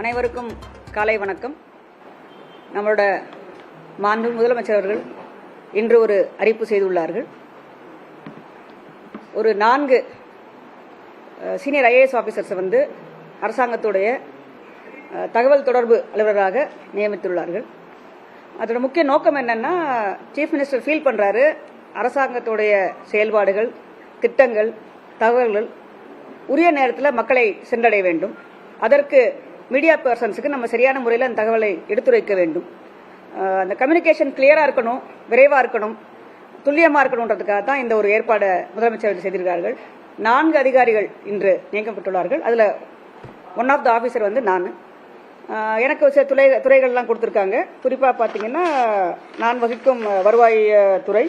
அனைவருக்கும் காலை வணக்கம். நம்மளோட மாண்பு முதலமைச்சர் அவர்கள் இன்று ஒரு அறிவிப்பு செய்துள்ளார்கள். ஒரு 4 சீனியர் ஐஏஎஸ் ஆஃபீஸர்ஸ் அரசாங்கத்துடைய தகவல் தொடர்பு அலுவலராக நியமித்துள்ளார்கள். அதோட முக்கிய நோக்கம் என்னன்னா, சீஃப் மினிஸ்டர் ஃபீல் பண்றாரு, அரசாங்கத்துடைய செயல்பாடுகள், திட்டங்கள், தகவல்கள் உரிய நேரத்தில் மக்களை சென்றடைய வேண்டும். அதற்கு மீடியா பர்சன்ஸுக்கு நம்ம சரியான முறையில் அந்த தகவலை எடுத்துரைக்க வேண்டும். அந்த கம்யூனிகேஷன் கிளியராக இருக்கணும், விரைவாக இருக்கணும், துல்லியமாக இருக்கணுன்றதுக்காக தான் இந்த ஒரு ஏற்பாடை முதலமைச்சர் செய்திருக்கிறார்கள். 4 அதிகாரிகள் இன்று நியமிக்கப்பட்டுள்ளார்கள். அதில் ஒன் ஆஃப் த ஆஃபீஸர் நான். எனக்கு சில துறைகள்லாம் கொடுத்துருக்காங்க. குறிப்பாக பார்த்தீங்கன்னா, நான் வகிக்கும் வருவாய் துறை,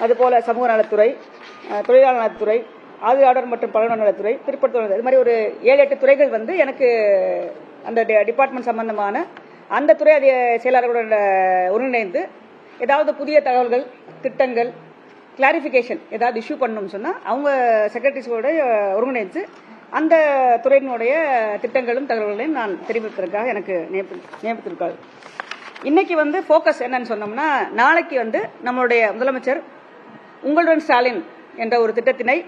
அதுபோல் சமூக நலத்துறை, தொழிலாளர் நலத்துறை, ஆதரவாளர் மற்றும் பழங்குடியினர் நலத்துறை, பிற்படுத்தப்பட்டோர், இது மாதிரி ஒரு 7-8 துறைகள் எனக்கு அந்த டிபார்ட்மெண்ட் சம்பந்தமான அந்த துறை செயலாளர்களுடன் ஒருங்கிணைந்து ஏதாவது புதிய தகவல்கள், திட்டங்கள், கிளாரிஃபிகேஷன் ஏதாவது இஷ்யூ பண்ணணும்னு சொன்னால் அவங்க செக்ரட்டரிஸோட ஒருங்கிணைத்து அந்த துறையினுடைய திட்டங்களும் தகவல்களையும் நான் தெரிவிப்பதற்காக எனக்கு நியமித்திருக்காங்க. இன்னைக்கு ஃபோக்கஸ் என்னன்னு சொன்னோம்னா, நாளைக்கு நம்மளுடைய முதலமைச்சர் உங்களுடன் ஸ்டாலின் என்ற ஒரு திட்டத்தினை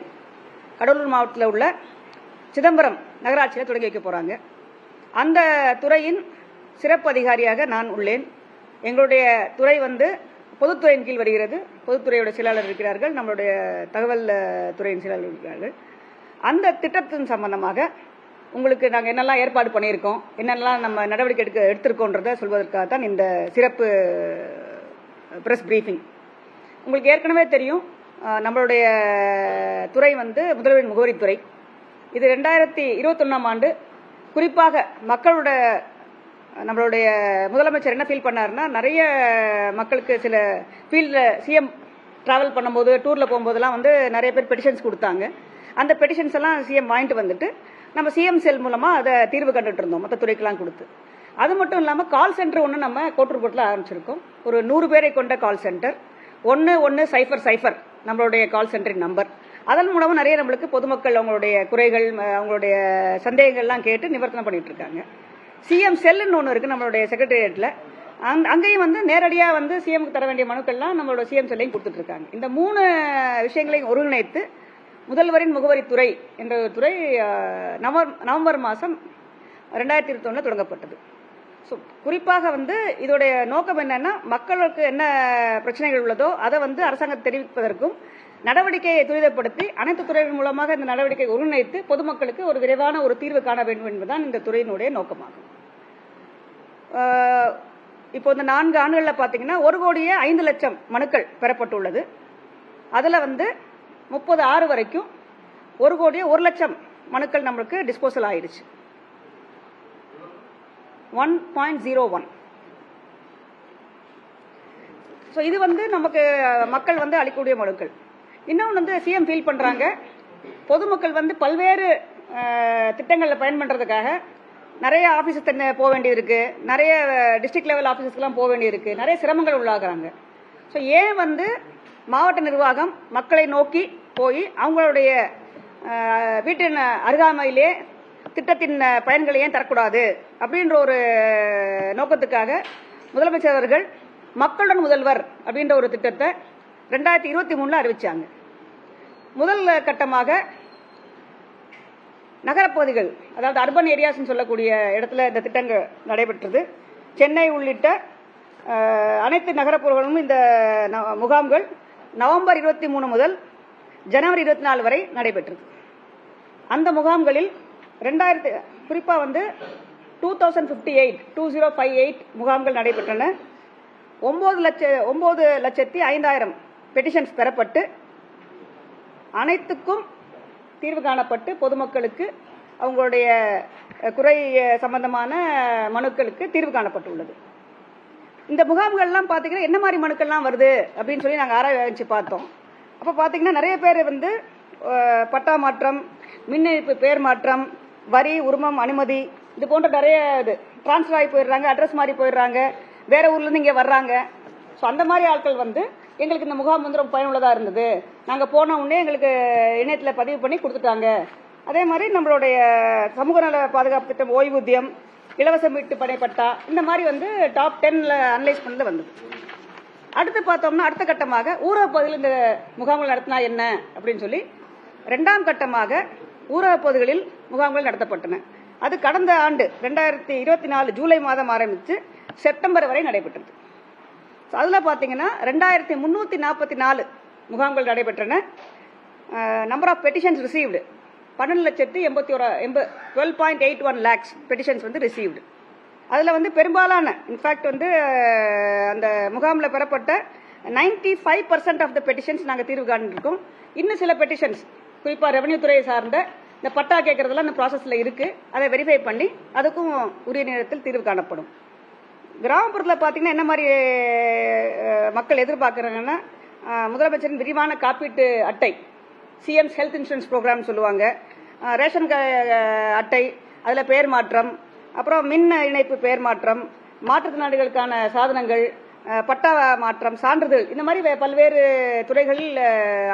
கடலூர் மாவட்டத்தில் உள்ள சிதம்பரம் நகராட்சியில் தொடங்கி வைக்க போறாங்க. அந்த துறையின் சிறப்பு அதிகாரியாக நான் உள்ளேன். எங்களுடைய துறை பொதுத்துறையின் கீழ் வருகிறது. பொதுத்துறையோட செயலாளர் இருக்கிறார்கள், நம்மளுடைய தகவல் துறையின் செயலாளர் இருக்கிறார்கள். அந்த திட்டத்தின் சம்பந்தமாக உங்களுக்கு நாங்கள் என்னெல்லாம் ஏற்பாடு பண்ணியிருக்கோம், என்னெல்லாம் நம்ம நடவடிக்கை எடுத்திருக்கோன்றதை சொல்வதற்காக தான் இந்த சிறப்பு பிரஸ் பிரீஃபிங். உங்களுக்கு ஏற்கனவே தெரியும், நம்மளுடைய துறை முதல்வரின் முகவரித்துறை. இது 2021ஆம் ஆண்டு குறிப்பாக மக்களோட நம்மளுடைய முதலமைச்சர் என்ன ஃபீல் பண்ணாருன்னா, நிறைய மக்களுக்கு சில ஃபீல்டில் சிஎம் டிராவல் பண்ணும்போது, டூரில் போகும்போதெல்லாம் நிறைய பேர் பெட்டிஷன்ஸ் கொடுத்தாங்க. அந்த பெட்டிஷன்ஸ் எல்லாம் சிஎம் வாங்கிட்டு நம்ம சிஎம் செல் மூலமாக அதை தீர்வு கண்டுட்டு இருந்தோம், மற்ற துறைக்கெல்லாம் கொடுத்து. அது மட்டும் இல்லாமல் கால் சென்டர் ஒன்று நம்ம கோட்டூர்புரத்தில் ஆரம்பிச்சிருக்கோம். ஒரு 100 பேரை கொண்ட கால் சென்டர், 1100 நம்மளுடைய கால் சென்டரின் நம்பர். அதன் மூலமாக நிறைய நம்மளுக்கு பொதுமக்கள் அவங்களுடைய குறைகள், அவங்களுடைய சந்தேகங்கள்லாம் கேட்டு நிவர்த்தனை பண்ணிட்டு இருக்காங்க. சிஎம் செல்லுன்னு ஒன்று இருக்கு நம்மளுடைய செக்ரட்டேரியட்ல. அங்கேயும் நேரடியாக சிஎம்க்கு தர வேண்டிய மனுக்கள்லாம் நம்மளோட சிஎம் செல்லையும் கொடுத்துட்டு இருக்காங்க. இந்த 3 விஷயங்களையும் ஒருங்கிணைத்து முதல்வரின் முகவரித்துறை என்ற துறை நவம்பர் மாதம் 2021 தொடங்கப்பட்டது. ஸோ குறிப்பாக இதோடைய நோக்கம் என்னன்னா, மக்களுக்கு என்ன பிரச்சனைகள் உள்ளதோ அதை அரசாங்கத்தை தெரிவிப்பதற்கும், நடவடிக்கையை துரிதப்படுத்தி அனைத்து துறைகள் மூலமாக இந்த நடவடிக்கை ஒருங்கிணைத்து பொதுமக்களுக்கு ஒரு விரைவான ஒரு தீர்வு காண வேண்டும் என்பதுதான் இந்த துறையினுடைய நோக்கமாகும். இப்போ இந்த 4 ஆண்டுகளில் பார்த்தீங்கன்னா 1,05,00,000 மனுக்கள் பெறப்பட்டுள்ளது. அதில் 30/6 வரைக்கும் 1,01,00,000 மனுக்கள் நம்மளுக்கு டிஸ்போசல் ஆயிடுச்சு. 1.01. ஸோ இது நமக்கு மக்கள் அளிக்கக்கூடிய மனுக்கள். இன்னொன்று சிஎம் ஃபீல் பண்றாங்க, பொதுமக்கள் பல்வேறு திட்டங்களில் பயன் பண்றதுக்காக நிறைய ஆபீஸஸ் போக வேண்டியது இருக்கு, நிறைய டிஸ்ட்ரிக்ட் லெவல் ஆபீஸஸ்க்கெல்லாம் போக வேண்டியது இருக்கு, நிறைய சிரமங்கள் உள்ளாகிறாங்க. ஸோ ஏன் மாவட்ட நிர்வாகம் மக்களை நோக்கி போய் அவங்களுடைய வீட்டின் அருகாமையிலே திட்டத்தின் பயன்களை ஏன் தரக்கூடாது அப்படின்ற ஒரு நோக்கத்துக்காக முதலமைச்சர் அவர்கள் மக்களுடன் முதல்வர் அப்படின்ற ஒரு திட்டத்தை 2023 அறிவிச்சாங்க. முதல் கட்டமாக நகரப்பகுதிகள், அதாவது அர்பன் ஏரியாஸ் சொல்லக்கூடிய இடத்துல இந்த திட்டங்கள் நடைபெற்றது. சென்னை உள்ளிட்ட அனைத்து நகரப்புறங்களும் இந்த முகாம்கள் நவம்பர் 23 முதல் ஜனவரி 24 வரை நடைபெற்றது. அந்த முகாம்களில் குறிப்பா 2058 முகாம்கள் நடைபெற்றன. 9,05,000 பெட்டிஷன்ஸ் பெறப்பட்டு அனைத்துக்கும் தீர்வு காணப்பட்டு பொதுமக்களுக்கு அவங்களுடைய குறை சம்பந்தமான மனுக்களுக்கு தீர்வு காணப்பட்டுள்ளது. இந்த முகாம்கள்லாம் பார்த்தீங்கன்னா என்ன மாதிரி மனுக்கள்லாம் வருது அப்படின்னு சொல்லி நாங்கள் ஆராய்ச்சி பார்த்தோம். அப்போ பார்த்தீங்கன்னா நிறைய பேர் பட்டா மாற்றம், மின் இணைப்பு பெயர் மாற்றம், வரி, உரிமம், அனுமதி, இது போன்ற நிறைய டிரான்ஸ்ஃபர் ஆகி போயிடுறாங்க, அட்ரஸ் மாறி போயிடுறாங்க, வேற ஊர்ல இருந்து இங்கே வர்றாங்க. ஸோ அந்த மாதிரி ஆட்கள் எங்களுக்கு இந்த முகாம் ரொம்ப பயனுள்ளதாக இருந்தது, நாங்கள் போன உடனே எங்களுக்கு இணையத்தில் பதிவு பண்ணி கொடுத்துட்டாங்க. அதே மாதிரி நம்மளுடைய சமூக நல பாதுகாப்பு திட்டம், ஓய்வூதியம், இலவச மீட்டு படை பட்டா, இந்த மாதிரி வந்து டாப் 10 அனலைஸ் பண்ணல வந்தது. அடுத்து பார்த்தோம்னா அடுத்த கட்டமாக ஊரக பகுதியில் இந்த முகாம்கள் நடத்தினா என்ன அப்படின்னு சொல்லி 2ஆம் கட்டமாக ஊரக பகுதிகளில் முகாம்கள் நடத்தப்பட்டன. அது கடந்த ஆண்டு 2024 ஜூலை மாதம் ஆரம்பித்து செப்டம்பர் வரை நடைபெற்றது. அதில் பார்த்தீங்கன்னா 2344 முகாம்கள் நடைபெற்றன. Number of petitions received 12,81 lakhs petitions வந்து ரிசீவ்டு. அதில் வந்து பெரும்பாலான இன்ஃபேக்ட் வந்து அந்த முகாமில் பெறப்பட்ட 95% ஆஃப் த பெட்டிஷன்ஸ் நாங்கள் தீர்வு காண்டிருக்கோம். இன்னும் சில பெட்டிஷன்ஸ் குறிப்பாக ரெவன்யூ துறையை சார்ந்த இந்த பட்டா கேட்கறதெல்லாம் இந்த ப்ராசஸில் இருக்கு. அதை வெரிஃபை பண்ணி அதுக்கும் உரிய நேரத்தில் தீர்வு காணப்படும். கிராமப்புறத்தில் பார்த்தீங்கன்னா என்ன மாதிரி மக்கள் எதிர்பார்க்குறாங்கன்னா, முதலமைச்சரின் விரிவான காப்பீட்டு அட்டை, சிஎம்ஸ் ஹெல்த் இன்சூரன்ஸ் ப்ரோக்ராம் சொல்லுவாங்க, ரேஷன் அட்டை, அதில் பெயர் மாற்றம், அப்புறம் மின் இணைப்பு பெயர் மாற்றம், மாற்றுத்திறனாளிகளுக்கான சாதனங்கள், பட்டா மாற்றம், சான்றிதழ், இந்த மாதிரி பல்வேறு துறைகளில்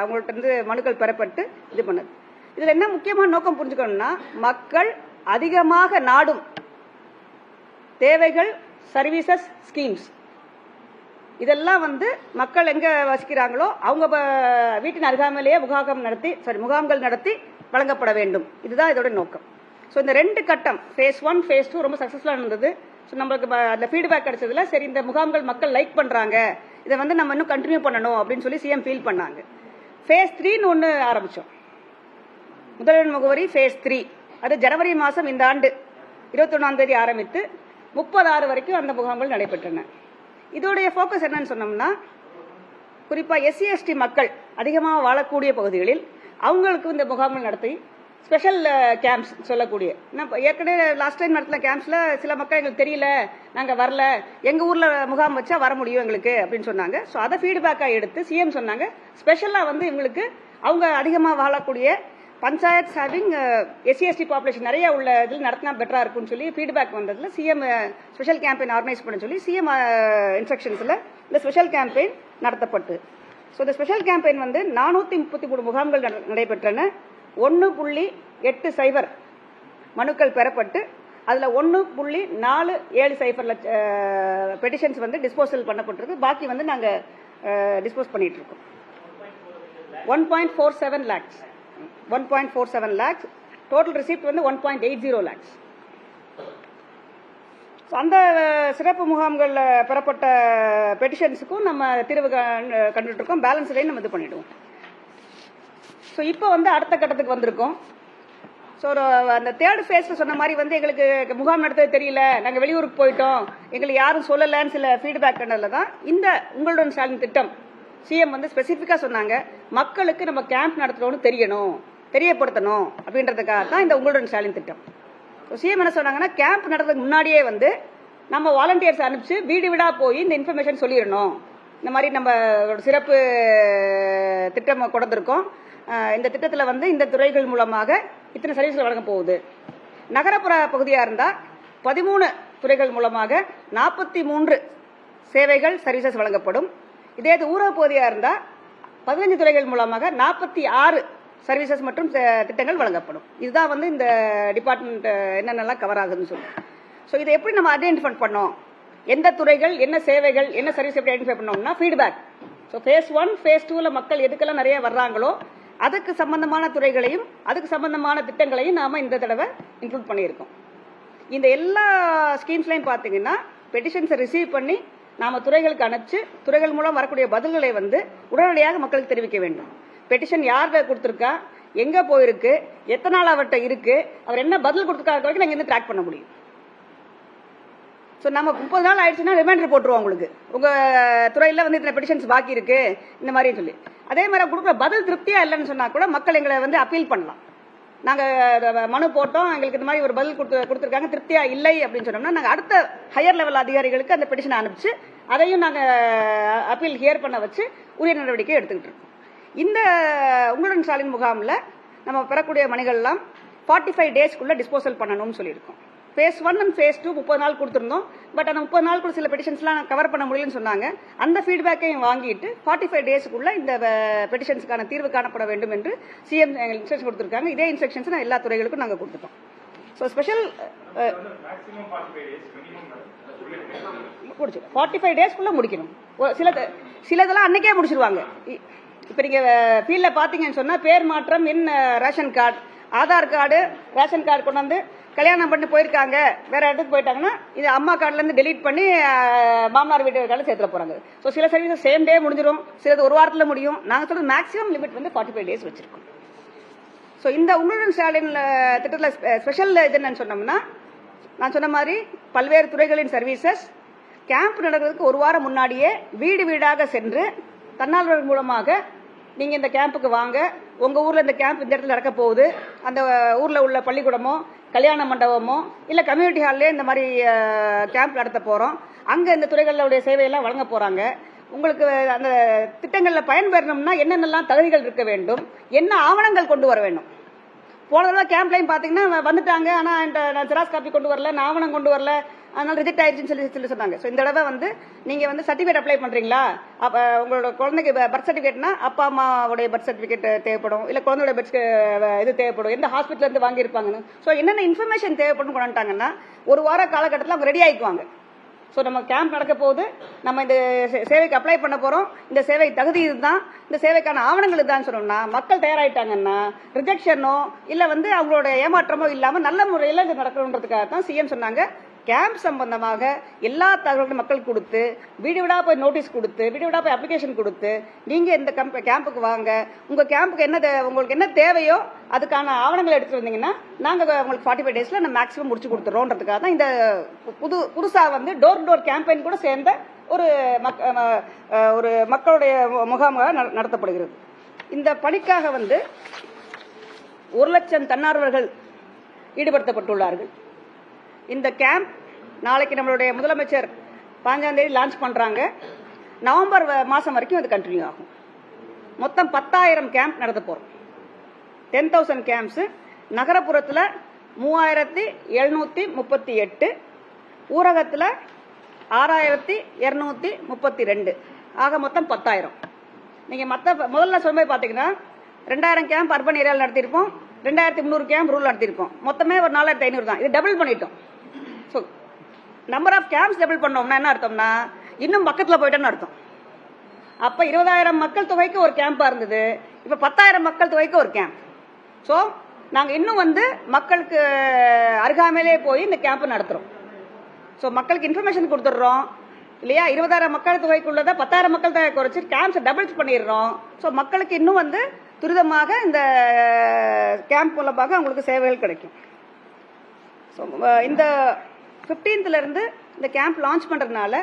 அவங்கள்ட்ட இருந்து மனுக்கள் பெறப்பட்டு இது பண்ணது. இதில் என்ன முக்கியமான நோக்கம் புரிஞ்சுக்கணும்னா, மக்கள் அதிகமாக நாடும் தேவைகள், சர்வீசஸ், ஸ்கீம்ஸ், இதெல்லாம் வந்து மக்கள் எங்க வசிக்கிறாங்களோ அவங்க வீட்டின் அருகாமையிலேயே முகாம்கள் நடத்தி வழங்கப்பட வேண்டும். இதுதான் இதோட நோக்கம். ஸோ இந்த 2 கட்டம் phase 1 phase 2 ரொம்ப சக்சஸ்ஃபுல்லாக இருந்தது. ஸோ நம்மளுக்கு அந்த ஃபீட்பேக் கிடைச்சதுல சரி இந்த முகாம்கள் மக்கள் லைக் பண்றாங்க, இதை வந்து நம்ம இன்னும் கண்டினியூ பண்ணணும் அப்படின்னு சொல்லி சிஎம் ஃபீல் பண்ணாங்க. phase 3ன்னு ஒன்று ஆரம்பிச்சோம், முதல்வர் முகவரி phase 3. அது ஜனவரி மாதம் இந்த ஆண்டு 21ஆம் தேதி ஆரம்பித்து 30/6 வரைக்கும் அந்த முகாம்கள் நடைபெற்றன. இதோடைய ஃபோக்கஸ் என்னன்னு சொன்னோம்னா, குறிப்பாக SC ST மக்கள் அதிகமாக வாழக்கூடிய பகுதிகளில் அவங்களுக்கு இந்த முகாம்கள் நடத்தி ஸ்பெஷல் கேம்ப்ஸ் சொல்லக்கூடிய, ஏற்கனவே லாஸ்ட் டைம் நடத்தின கேம்ப்ஸில் சில மக்கள் எங்களுக்கு தெரியல, நாங்கள் வரல, எங்கள் ஊரில் முகாம் வச்சா வர முடியும் எங்களுக்கு அப்படின்னு சொன்னாங்க. ஸோ அதை ஃபீட்பேக்காக எடுத்து சிஎம் சொன்னாங்க, ஸ்பெஷலாக வந்து இவங்களுக்கு அவங்க அதிகமாக வாழக்கூடிய panchayat having SC ST population நிறைய உள்ள இதில் நடத்தினா பெட்டராக இருக்கும்னு சொல்லி ஃபீட்பேக் வந்ததில் சிஎம் ஸ்பெஷல் கேம்பெயின் ஆர்கனைஸ் பண்ண சொல்லி சிஎம் இன்ஸ்ட்ரக்ஷன்ஸில் இந்த ஸ்பெஷல் கேம்பெயின் நடத்தப்பட்டு, ஸோ இந்த ஸ்பெஷல் கேம்பெயின் வந்து 433 முகாம்கள் நடைபெற்றன. 1.80 மனுக்கள் பெறப்பட்டு அதில் 1.470 லட்சம் பெட்டிஷன்ஸ் வந்து டிஸ்போசல் பண்ணப்பட்டிருக்கு. பாக்கி வந்து நாங்கள் டிஸ்போஸ் பண்ணிட்டு இருக்கோம். 1.47 lakhs. டோட்டல் ரிசீப்ட் வந்து 1.80 lakhs. அந்த சிறப்பு முகாம்களில் பெறப்பட்ட பெட்டிஷன்ஸுக்கும் நம்ம தீர்வு கண்டுட்டு இருக்கோம். பேலன்ஸ்லையும் நம்ம இது பண்ணிடுவோம். ஸோ இப்போ வந்து அடுத்த கட்டத்துக்கு வந்திருக்கோம். ஸோ அந்த 3rd phase சொன்ன மாதிரி வந்து எங்களுக்கு முகாம் நடத்தது தெரியல, நாங்கள் வெளியூருக்கு போயிட்டோம், எங்களுக்கு யாரும் சொல்லலைன்னு சில ஃபீட்பேக் பண்ணதில் தான் இந்த உங்களுடன் ஸ்டாலின் திட்டம் சிஎம் வந்து ஸ்பெசிஃபிக்காக சொன்னாங்க, மக்களுக்கு நம்ம கேம்ப் நடத்துகிறோன்னு தெரியப்படுத்தணும் அப்படின்றதுக்காக தான் இந்த உங்களுடன் ஸ்டாலின் திட்டம். சிஎம் என்ன சொன்னாங்கன்னா, கேம்ப் நடத்துறதுக்கு முன்னாடியே வந்து நம்ம வாலண்டியர்ஸ் அனுப்பிச்சு வீடு வீடாக போய் இந்த இன்ஃபர்மேஷன் சொல்லிடணும். இந்த மாதிரி நம்ம சிறப்பு திட்டம் கொடுத்துருக்கோம், இந்த திட்டத்தில் வந்து இந்த துறைகள் மூலமாக இத்தனை சர்வீஸ்கள் வழங்க போகுது. நகரப்புற பகுதியாக இருந்தால் 13 துறைகள் மூலமாக 43 சேவைகள் சர்வீசஸ் வழங்கப்படும். இதே இது ஊரக பகுதியாக இருந்தால் 15 துறைகள் மூலமாக 46 சர்வீசஸ் மற்றும் திட்டங்கள் வழங்கப்படும். இதுதான் வந்து இந்த டிபார்ட்மெண்ட் என்னென்னலாம் கவர் ஆகுதுன்னு சொல்லி. ஸோ இதை எப்படி நம்ம ஐடென்டிஃபை பண்ணோம், எந்த துறைகள் என்ன சேவைகள் என்ன சர்வீஸ் எப்படி ஐடென்டிஃபை பண்ணோம்னா ஃபீட்பேக். ஸோ phase 1 phase 2ல மக்கள் எதுக்கெல்லாம் நிறைய வர்றாங்களோ அதுக்கு சம்பந்தமான துறைகளையும் அதுக்கு சம்பந்தமான திட்டங்களையும் நாம இந்த தடவை இன்க்ளூட் பண்ணியிருக்கோம். இந்த எல்லா ஸ்கீம்ஸ்லையும் பார்த்தீங்கன்னா பெட்டிஷன்ஸை ரிசீவ் பண்ணி நாம துறைகளுக்கு அனுப்பிச்சு துறைகள் மூலம் வரக்கூடிய பதில்களை வந்து உடனடியாக மக்களுக்கு தெரிவிக்க வேண்டும். பெட்டிஷன் யார்கிட்ட கொடுத்துருக்கா, எங்க போயிருக்கு, எத்தனை நாள் அவர்கிட்ட இருக்கு, அவர் என்ன பதில் கொடுத்துருக்காரு வரைக்கும் நாங்கள் இன்னும் ட்ராக் பண்ண முடியும். ஸோ நம்ம 30 நாள் ஆயிடுச்சுன்னா ரிமைண்டர் போட்டுருவோம், உங்களுக்கு உங்க துறையில் வந்து இத்தனை பெட்டிஷன்ஸ் பாக்கி இருக்கு இந்த மாதிரி சொல்லி. அதே மாதிரி கொடுக்குற பதில் திருப்தியா இல்லைன்னு சொன்னா கூட மக்கள் எங்களை வந்து அப்பீல் பண்ணலாம். நாங்கள் மனு போட்டோம், எங்களுக்கு இந்த மாதிரி ஒரு பதில் கொடுத்துருக்காங்க, திருப்தியா இல்லை அப்படின்னு சொன்னோம்னா நாங்கள் அடுத்த ஹையர் லெவல் அதிகாரிகளுக்கு அந்த பெட்டிஷனை அனுப்பிச்சு அதையும் நாங்கள் அப்பீல் ஹியர் பண்ண வச்சு உரிய நடவடிக்கை எடுத்துக்கிட்டு இருக்கோம். இந்த உங்களுடன் ஸ்டாலின் முகாமில் நம்ம பெறக்கூடிய மணிகள்லாம் 45 டேஸ்க்குள்ள டிஸ்போசல் பண்ணணும்னு சொல்லியிருக்கோம். phase 1 and phase 2 30 நாள் கொடுத்துருந்தோம். பட் அந்த 30 நாளுக்குள்ள சில பெட்டிஷன்ஸ்லாம் கவர் பண்ண முடியலன்னு சொன்னாங்க. அந்த ஃபீட்பேக்கையும் வாங்கிட்டு 45 டேஸ்க்குள்ள இந்த பெட்டிஷன்ஸ்க்கான தீர்வு காணப்பட வேண்டும் என்று சிஎம் இன்ஸ்ட்ரக்ஷன் கொடுத்துருக்காங்க. இதே இன்ஸ்ட்ரக்ஷன்ஸ் எல்லா துறைகளுக்கும் நாங்கள் கொடுத்துட்டோம். ஸோ ஸ்பெஷல் 45 டேஸ்க்குள்ள முடிக்கணும். சிலதெல்லாம் அன்னைக்கே முடிச்சிருவாங்க. இப்போ நீங்கள் ஃபீல்டில் பார்த்தீங்கன்னு சொன்னால் பேர் மாற்றம் in ration card, Aadhaar card, ration card கொண்டு வந்து கல்யாணம் பண்ணி போயிருக்காங்க, வேற இடத்துக்கு போயிட்டாங்கன்னா இது அம்மா கார்டுலேருந்து டெலீட் பண்ணி மாமனார் வீட்டு கார்டில் சேர்த்துட போகிறாங்க. ஸோ சில சர்வீஸ் சேம் டே முடிஞ்சிடும், சிலது ஒரு வாரத்தில் முடியும். நாங்கள் சொல்கிறது மேக்ஸிமம் லிமிட் வந்து 45 டேஸ் வச்சிருக்கோம். ஸோ இந்த உங்களுடன் ஸ்டாலின் திட்டத்தில் ஸ்பெஷல் இது என்னன்னு சொன்னோம்னா, நான் சொன்ன மாதிரி பல்வேறு துறைகளின் சர்வீசஸ் கேம்ப் நடக்கிறதுக்கு ஒரு வாரம் முன்னாடியே வீடு வீடாக சென்று தன்னார்வலர்கள் மூலமாக நீங்கள் இந்த கேம்புக்கு வாங்க, உங்கள் ஊரில் இந்த கேம்ப் இந்த இடத்துல நடக்க போகுது, அந்த ஊரில் உள்ள பள்ளிக்கூடமோ கல்யாண மண்டபமோ இல்லை கம்யூனிட்டி ஹால்லே இந்த மாதிரி கேம்ப் நடத்த போகிறோம், அங்கே இந்த துறைகளுடைய சேவையெல்லாம் வழங்க போகிறாங்க. உங்களுக்கு அந்த திட்டங்களில் பயன்பெறணும்னா என்னென்னலாம் தகுதிகள் இருக்க வேண்டும், என்ன ஆவணங்கள் கொண்டு வர வேண்டும். போன தடவை கேம்ப்லையும் பார்த்தீங்கன்னா வந்துட்டாங்க, ஆனால் நான் ஜெராக்ஸ் காப்பி கொண்டு வரல, நான் ஆவணம் கொண்டு வரல, அதனால ரிஜெக்ட் ஆயிடுச்சுன்னு சொல்லி சொன்னாங்க. ஸோ இந்த தடவை வந்து நீங்கள் வந்து சர்டிஃபிகேட் அப்ளை பண்ணுறீங்களா, அப்போ உங்களோட குழந்தைக்கு பர்த் சர்டிஃபிகேட்னா அப்பா அம்மாவுடைய பர்த் சர்டிஃபிகேட் தேவைப்படும், இல்லை குழந்தையோட பர்த் இது தேவைப்படும், எந்த ஹாஸ்பிட்டலேருந்து வாங்கியிருப்பாங்கன்னு. ஸோ என்னென்ன இன்ஃபர்மேஷன் தேவைப்படும் கொண்டு வந்துட்டாங்கன்னா ஒரு வார காலகட்டத்தில் அவங்க ரெடி ஆகிக்குவாங்க. ஸோ நம்ம கேம்ப் நடக்க போகுது, நம்ம இந்த சேவைக்கு அப்ளை பண்ண போகிறோம், இந்த சேவை தகுதி இதுதான், இந்த சேவைக்கான ஆவணங்கள் இதுதான் சொன்னோம்னா மக்கள் தயாராகிட்டாங்கன்னா ரிஜெக்ஷனோ இல்லை வந்து அவங்களோட ஏமாற்றமோ இல்லாமல் நல்ல முறையில் இது நடக்கணுன்றதுக்காக தான் சிஎம் சொன்னாங்க. கேம்ப் சம்பந்தமாக எல்லா தகவல்களும் மக்கள் கொடுத்து, வீடு வீடாக போய் நோட்டீஸ் கொடுத்து, வீடு வீடாக போய் அப்ளிகேஷன் கொடுத்து, நீங்கள் இந்த கேம்புக்கு வாங்க, உங்கள் கேம்புக்கு உங்களுக்கு என்ன தேவையோ அதுக்கான ஆவணங்களை எடுத்துட்டு வந்தீங்கன்னா நாங்கள் உங்களுக்கு 45 டேஸில் நம்ம மேக்ஸிமம் முடிச்சு கொடுத்துறோன்றதுக்காக தான் இந்த புதுசாக வந்து டோர் டோர் கேம்பெயின் கூட சேர்ந்த ஒரு மக்களுடைய முகாமாக நடத்தப்படுகிறது. இந்த பணிக்காக வந்து 1 லட்சம் தன்னார்வலர்கள் ஈடுபடுத்தப்பட்டுள்ளார்கள். இந்த கேம்ப் நாளைக்கு நம்மளுடைய முதலமைச்சர் 5ஆம் தேதி லான்ச் பண்றாங்க. நவம்பர் மாசம் வரைக்கும் அது கண்டினியூ ஆகும். மொத்தம் 10,000 கேம்ப் நடத்த போறோம். 10,000 கேம்ப்ஸ். நகரப்புறத்தில் 3,738, ஊரகத்தில் 6,232, ஆக மொத்தம் 10,000. நீங்க முதல்ல சொல்லும்போது பாத்தீங்கன்னா 2,000 கேம்ப் அர்பன் ஏரியாவில் நடத்திருப்போம், 2,300 கேம்ப் ரூரல் நடத்திருப்போம், மொத்தமே ஒரு 4,500 தான். இது டபுள் பண்ணிட்டோம். So number of camps double பண்ணோம்னா என்ன அர்த்தம்னா இன்னும் பக்கத்தில் போயிட்டோன்னு அர்த்தம். அப்போ 20,000 மக்கள் தொகைக்கு ஒரு கேம்பாக இருந்தது, இப்போ 10,000 மக்கள் தொகைக்கு ஒரு கேம்ப். ஸோ நாங்கள் இன்னும் வந்து மக்களுக்கு அருகாமையிலே போய் இந்த கேம்ப் நடத்துகிறோம். ஸோ மக்களுக்கு இன்ஃபர்மேஷன் கொடுத்துட்றோம் இல்லையா. 20,000 மக்கள் தொகைக்குள்ளதை 10,000 மக்கள் தொகை குறைச்சி கேம்ப்ஸை டபுள்ஸ் பண்ணிடுறோம். ஸோ மக்களுக்கு இன்னும் வந்து துரிதமாக இந்த கேம்ப் மூலமாக அவங்களுக்கு சேவைகள் கிடைக்கும். ஸோ இந்த 15th இந்த கேம்ப் லான்ச் பண்ணுறதுனால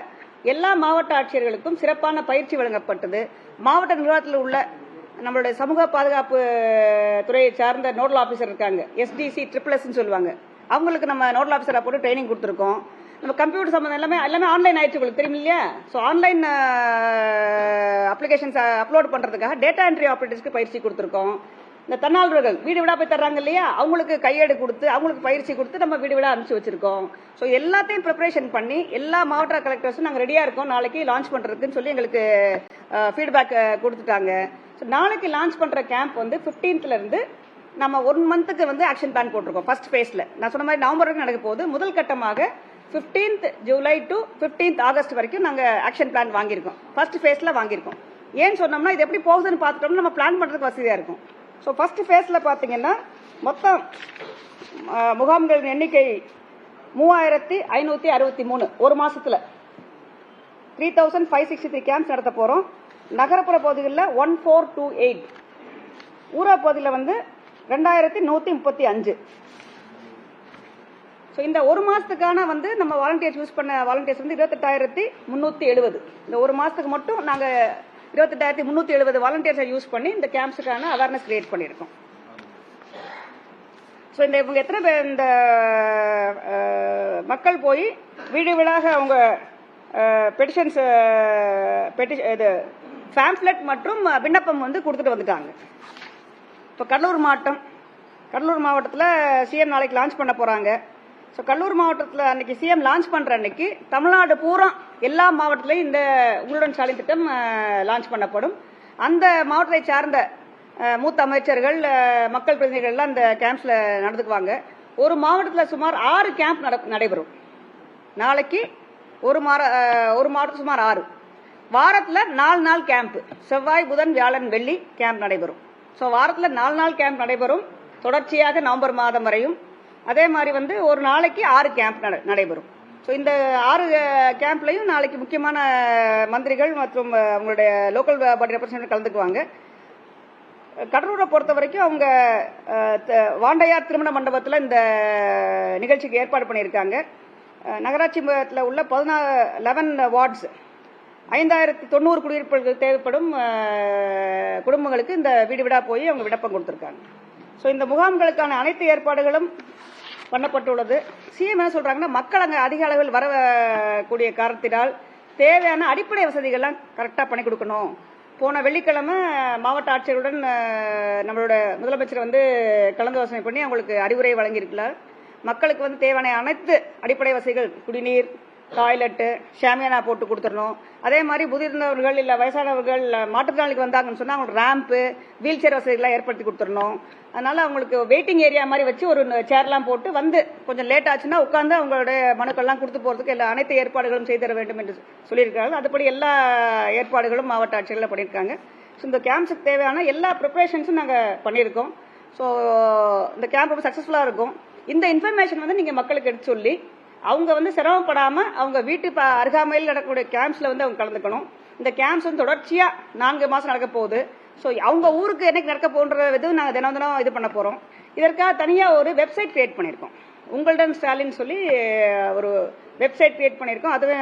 எல்லா மாவட்ட ஆட்சியர்களுக்கும் சிறப்பான பயிற்சி வழங்கப்பட்டது. மாவட்ட நிர்வாகத்தில் உள்ள நம்மளுடைய சமூக பாதுகாப்பு துறையை சார்ந்த நோடல் ஆஃபீஸர் இருக்காங்க, SDC SSS சொல்லுவாங்க, அவங்களுக்கு நம்ம நோடல் ஆஃபீஸராக போட்டு ட்ரைனிங் கொடுத்துருக்கோம். நம்ம கம்ப்யூட்டர் சம்மந்தம் எல்லாமே ஆன்லைன் ஆயிடுச்சு, உங்களுக்கு தெரியும் இல்லையா. ஸோ ஆன்லைன் அப்ளிகேஷன்ஸ் அப்லோட் பண்ணுறதுக்காக டேட்டா என்ட்ரி ஆப்ரேட்டர்ஸ்க்கு பயிற்சி கொடுத்துருக்கோம். இந்த தன்னார்வலர்கள் வீடு வீடா போய் தர்றாங்க இல்லையா, அவங்களுக்கு கையேடு கொடுத்து அவங்களுக்கு பயிற்சி கொடுத்து நம்ம வீடு வீடா அனுப்பிச்சு வச்சிருக்கோம். ஸோ எல்லாத்தையும் ப்ரிப்பரேஷன் பண்ணி எல்லா மாவட்ட கலெக்டர்ஸும் நாங்கள் ரெடியாக இருக்கோம் நாளைக்கு லான்ச் பண்ணுறதுக்குன்னு சொல்லி எங்களுக்கு ஃபீட்பேக் கொடுத்துட்டாங்க. ஸோ நாளைக்கு லான்ச் பண்ணுற கேம்ப் வந்து 15th நம்ம 1 மந்த்துக்கு வந்து ஆக்ஷன் பிளான் போட்டிருக்கோம். ஃபர்ஸ்ட் ஃபேஸில் நான் சொன்ன மாதிரி நவம்பர் வரைக்கும் நடக்க போகுது. முதல் கட்டமாக 15th July to 15th August வரைக்கும் நாங்கள் ஆக்ஷன் பிளான் வாங்கியிருக்கோம். ஃபர்ஸ்ட் ஃபேஸில் வாங்கியிருக்கோம். ஏன்னு சொன்னோம்னா இது எப்படி போகுதுன்னு பார்த்துட்டோம்னா நம்ம பிளான் பண்ணுறதுக்கு வசதியாக இருக்கும். ஸோ ஃபர்ஸ்ட் ஃபேஸில் பார்த்தீங்கன்னா மொத்தம் முகாம்களின் எண்ணிக்கை 3,563. ஒரு மாசத்துல 3,563 கேம்ப்ஸ் நடத்த போறோம். நகரப்புற பகுதிகளில் 1,428, ஊரக பகுதியில் வந்து 2,135. ஸோ இந்த ஒரு மாசத்துக்கான வந்து நம்ம வாலண்டியர்ஸ் யூஸ் பண்ண வாலண்டியர்ஸ் வந்து 28,370. இந்த ஒரு மாசத்துக்கு மட்டும் நாங்கள் 28,370 வாலண்டியர்ஸை யூஸ் பண்ணி இந்த கேம்ப்ஸுக்கான அவேர்னஸ் கிரியேட் பண்ணியிருக்கோம். ஸோ இவங்க எத்தனை பேர் இந்த மக்கள் போய் வீடு வீடாக அவங்க பெட்டிஷன்ஸ் இது பேம்ப்லெட் மற்றும் விண்ணப்பம் வந்து கொடுத்துட்டு வந்துட்டாங்க. இப்போ கடலூர் மாவட்டத்தில் சிஎம் நாளைக்கு லான்ச் பண்ண போகிறாங்க. ஸோ கடலூர் மாவட்டத்தில் அன்னைக்கு சிஎம் லான்ச் பண்ணுற அன்னைக்கு தமிழ்நாடு பூரா எல்லா மாவட்டத்திலையும் இந்த உங்களுடன் ஸ்டாலின் திட்டம் லான்ச் பண்ணப்படும். அந்த மாவட்டத்தை சார்ந்த மூத்த அமைச்சர்கள் மக்கள் பிரதிநிதிகள் எல்லாம் இந்த கேம்ப்ஸில் நடந்துக்குவாங்க. ஒரு மாவட்டத்தில் சுமார் 6 கேம்ப் நடைபெறும். நாளைக்கு ஒரு மாவட்டத்தில் சுமார் 6, வாரத்தில் 4 நாள் கேம்ப், செவ்வாய் புதன் வியாழன் வெள்ளி கேம்ப் நடைபெறும். ஸோ வாரத்தில் 4 நாள் கேம்ப் நடைபெறும், தொடர்ச்சியாக நவம்பர் மாதம் வரையும். அதே மாதிரி வந்து ஒரு நாளைக்கு 6 கேம்ப் நடைபெறும். ஸோ இந்த 6 கேம்ப்லையும் நாளைக்கு முக்கியமான மந்திரிகள் மற்றும் அவங்களுடைய லோக்கல் பாடி ரெப்ரசன்டேட்டிவ் கலந்துக்குவாங்க. கடலூரை பொறுத்த வரைக்கும் அவங்க வாண்டையார் திருமண மண்டபத்தில் இந்த நிகழ்ச்சிக்கு ஏற்பாடு பண்ணியிருக்காங்க. நகராட்சி உள்ள 11 வார்ட்ஸ் 5090 குடியிருப்புகள் தேவைப்படும் குடும்பங்களுக்கு இந்த வீடு வீடா போய் அவங்க விண்ணப்பம் கொடுத்துருக்காங்க. ஸோ இந்த முகாம்களுக்கான அனைத்து ஏற்பாடுகளும் பண்ணப்பட்டுள்ளது. சிஎம் என்ன சொல்றாங்கன்னா, மக்கள் அங்கே அதிக அளவில் வரக்கூடிய காரணத்தினால் தேவையான அடிப்படை வசதிகள்லாம் கரெக்டாக பண்ணி கொடுக்கணும். போன வெள்ளிக்கிழமை மாவட்ட ஆட்சியருடன் நம்மளோட முதலமைச்சர் வந்து கலந்தாலோசனை பண்ணி அவங்களுக்கு அறிவுரை வழங்கியிருக்கிறார். மக்களுக்கு வந்து தேவையான அனைத்து அடிப்படை வசதிகள், குடிநீர், டாய்லெட்டு, ஷாமியானா போட்டு கொடுத்துடணும். அதே மாதிரி முதிர்ந்தவர்கள் இல்லை வயசானவர்கள் மாற்றுத்திறனாளிக்கு வந்தாங்கன்னு சொன்னால் அவங்களுக்கு ரேம்ப்பு, வீல் சேர் வசதிகள்லாம் ஏற்படுத்தி கொடுத்துடணும். அதனால அவங்களுக்கு வெயிட்டிங் ஏரியா மாதிரி வச்சு ஒரு சேர்லாம் போட்டு வந்து கொஞ்சம் லேட் ஆச்சுன்னா உட்காந்து அவங்களுடைய மனுக்கள்லாம் கொடுத்து போகிறதுக்கு எல்லா அனைத்து ஏற்பாடுகளும் செய்து தர வேண்டும் என்று சொல்லியிருக்காங்க. அதுபடி எல்லா ஏற்பாடுகளும் மாவட்ட ஆட்சியர்கள் பண்ணியிருக்காங்க. ஸோ இந்த கேம்ப்ஸுக்கு தேவையான எல்லா ப்ரிப்பரேஷன்ஸும் நாங்கள் பண்ணியிருக்கோம். ஸோ இந்த கேம்ப் ரொம்ப சக்ஸஸ்ஃபுல்லாக இருக்கும். இந்த இன்ஃபர்மேஷன் வந்து நீங்கள் மக்களுக்கு எடுத்து சொல்லி அவங்க வந்து சிரமப்படாமல் அவங்க வீட்டு அருகாமையில் நடக்கக்கூடிய கேம்ப்ஸில் வந்து அவங்க கலந்துக்கணும். இந்த கேம்ப்ஸ் வந்து தொடர்ச்சியாக 4 மாதம் நடக்க போகுது. ஸோ அவங்க ஊருக்கு என்னைக்கு நடக்க போன்ற இது நாங்கள் தினம் இது பண்ண போகிறோம். இதற்காக தனியாக ஒரு வெப்சைட் கிரியேட் பண்ணியிருக்கோம். உங்களுடன் ஸ்டாலின் சொல்லி ஒரு வெப்சைட் கிரியேட் பண்ணியிருக்கோம். அதுவே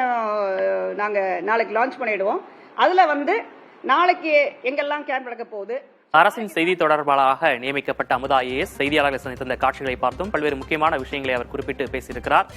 நாங்கள் நாளைக்கு லான்ச் பண்ணிடுவோம். அதில் வந்து நாளைக்கு எங்கெல்லாம் கேம்ப் நடக்க போகுது. அரசின் செய்தி தொடர்பாளராக நியமிக்கப்பட்ட அமுதா IAS செய்தியாளர்களை சந்தித்த காட்சிகளை பார்த்தும் பல்வேறு முக்கியமான விஷயங்களை அவர் குறிப்பிட்டு பேசியிருக்கிறார்.